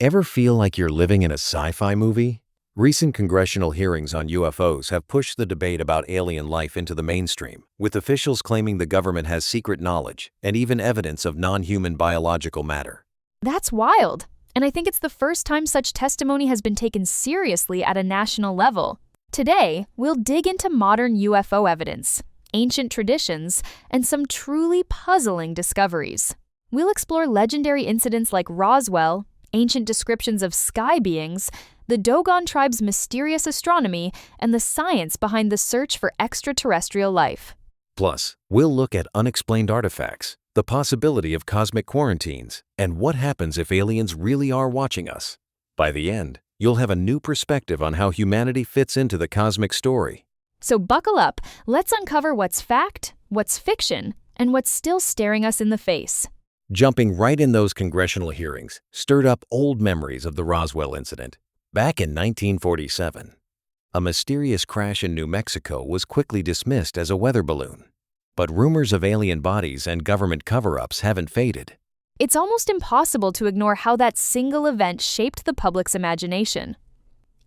Ever feel like you're living in a sci-fi movie? Recent congressional hearings on UFOs have pushed the debate about alien life into the mainstream, with officials claiming the government has secret knowledge and even evidence of non-human biological matter. That's wild. And I think it's the first time such testimony has been taken seriously at a national level. Today, we'll dig into modern UFO evidence, ancient traditions, and some truly puzzling discoveries. We'll explore legendary incidents like Roswell, ancient descriptions of sky beings, the Dogon tribe's mysterious astronomy, and the science behind the search for extraterrestrial life. Plus, we'll look at unexplained artifacts, the possibility of cosmic quarantines, and what happens if aliens really are watching us. By the end, you'll have a new perspective on how humanity fits into the cosmic story. So buckle up, let's uncover what's fact, what's fiction, and what's still staring us in the face. Jumping right in, those congressional hearings stirred up old memories of the Roswell incident. Back in 1947, a mysterious crash in New Mexico was quickly dismissed as a weather balloon. But rumors of alien bodies and government cover-ups haven't faded. It's almost impossible to ignore how that single event shaped the public's imagination.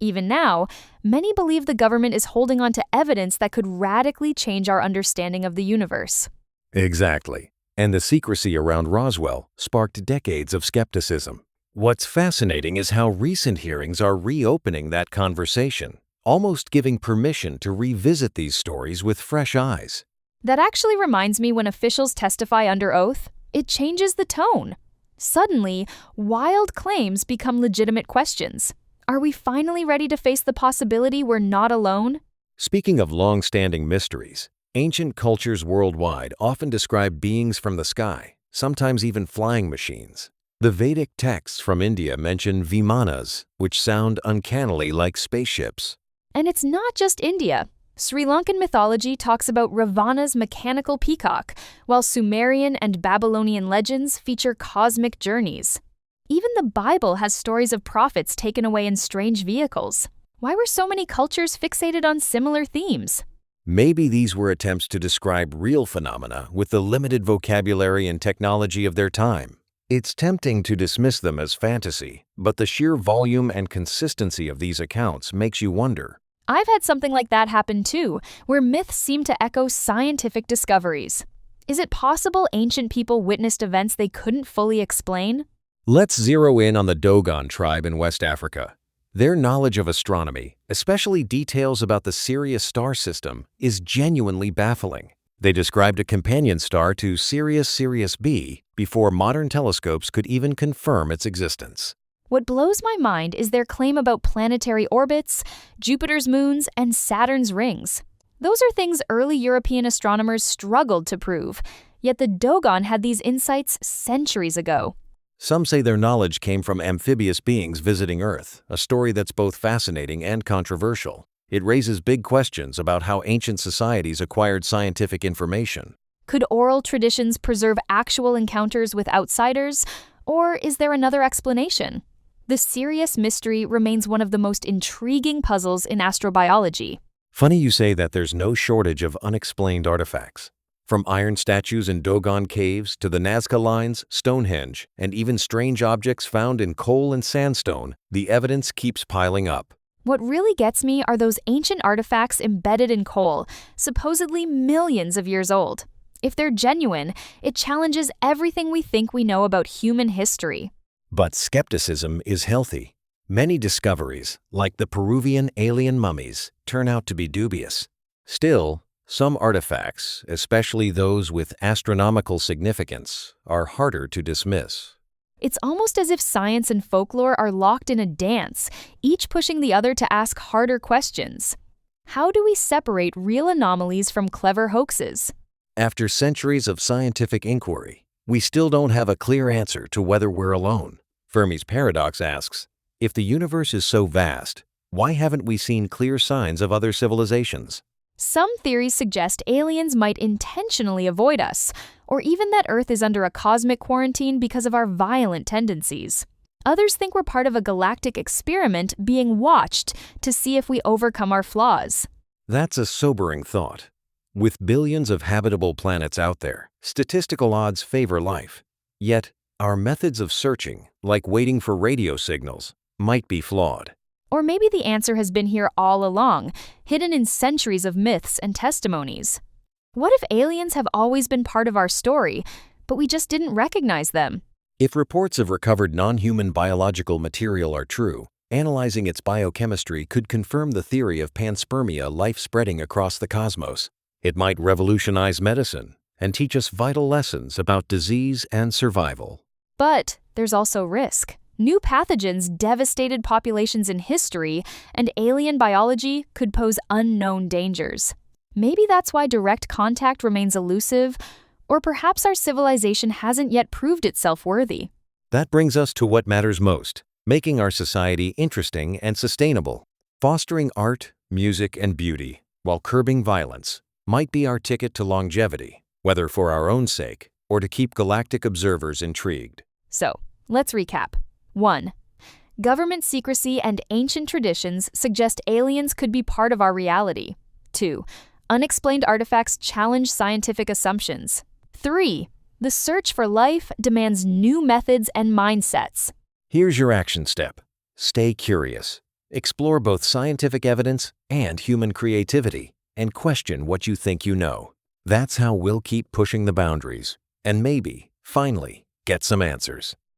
Even now, many believe the government is holding on to evidence that could radically change our understanding of the universe. Exactly. And the secrecy around Roswell sparked decades of skepticism. What's fascinating is how recent hearings are reopening that conversation, almost giving permission to revisit these stories with fresh eyes. That actually reminds me, when officials testify under oath, it changes the tone. Suddenly, wild claims become legitimate questions. Are we finally ready to face the possibility we're not alone? Speaking of long-standing mysteries, ancient cultures worldwide often describe beings from the sky, sometimes even flying machines. The Vedic texts from India mention vimanas, which sound uncannily like spaceships. And it's not just India. Sri Lankan mythology talks about Ravana's mechanical peacock, while Sumerian and Babylonian legends feature cosmic journeys. Even the Bible has stories of prophets taken away in strange vehicles. Why were so many cultures fixated on similar themes? Maybe these were attempts to describe real phenomena with the limited vocabulary and technology of their time. It's tempting to dismiss them as fantasy, but the sheer volume and consistency of these accounts makes you wonder. I've had something like that happen too, where myths seem to echo scientific discoveries. Is it possible ancient people witnessed events they couldn't fully explain? Let's zero in on the Dogon tribe in West Africa. Their knowledge of astronomy, especially details about the Sirius star system, is genuinely baffling. They described a companion star to Sirius B before modern telescopes could even confirm its existence. What blows my mind is their claim about planetary orbits, Jupiter's moons, and Saturn's rings. Those are things early European astronomers struggled to prove, yet the Dogon had these insights centuries ago. Some say their knowledge came from amphibious beings visiting Earth, a story that's both fascinating and controversial. It raises big questions about how ancient societies acquired scientific information. Could oral traditions preserve actual encounters with outsiders, or is there another explanation? The Sirius mystery remains one of the most intriguing puzzles in astrobiology. Funny you say that. There's no shortage of unexplained artifacts. From iron statues in Dogon caves to the Nazca Lines, Stonehenge, and even strange objects found in coal and sandstone, the evidence keeps piling up. What really gets me are those ancient artifacts embedded in coal, supposedly millions of years old. If they're genuine, it challenges everything we think we know about human history. But skepticism is healthy. Many discoveries, like the Peruvian alien mummies, turn out to be dubious. Still, some artifacts, especially those with astronomical significance, are harder to dismiss. It's almost as if science and folklore are locked in a dance, each pushing the other to ask harder questions. How do we separate real anomalies from clever hoaxes? After centuries of scientific inquiry, we still don't have a clear answer to whether we're alone. Fermi's paradox asks, if the universe is so vast, why haven't we seen clear signs of other civilizations? Some theories suggest aliens might intentionally avoid us, or even that Earth is under a cosmic quarantine because of our violent tendencies. Others think we're part of a galactic experiment being watched to see if we overcome our flaws. That's a sobering thought. With billions of habitable planets out there, statistical odds favor life. Yet, Our methods of searching, like waiting for radio signals, might be flawed. Or maybe the answer has been here all along, hidden in centuries of myths and testimonies. What if aliens have always been part of our story, but we just didn't recognize them? If reports of recovered non-human biological material are true, analyzing its biochemistry could confirm the theory of panspermia life spreading across the cosmos. It might revolutionize medicine and teach us vital lessons about disease and survival. But there's also risk. New pathogens devastated populations in history, and alien biology could pose unknown dangers. Maybe that's why direct contact remains elusive, or perhaps our civilization hasn't yet proved itself worthy. That brings us to what matters most, making our society interesting and sustainable. Fostering art, music, and beauty, while curbing violence, might be our ticket to longevity, whether for our own sake or to keep galactic observers intrigued. So, let's recap. 1. Government secrecy and ancient traditions suggest aliens could be part of our reality. 2. Unexplained artifacts challenge scientific assumptions. 3. The search for life demands new methods and mindsets. Here's your action step. Stay curious. Explore both scientific evidence and human creativity, and question what you think you know. That's how we'll keep pushing the boundaries, and maybe, finally, get some answers.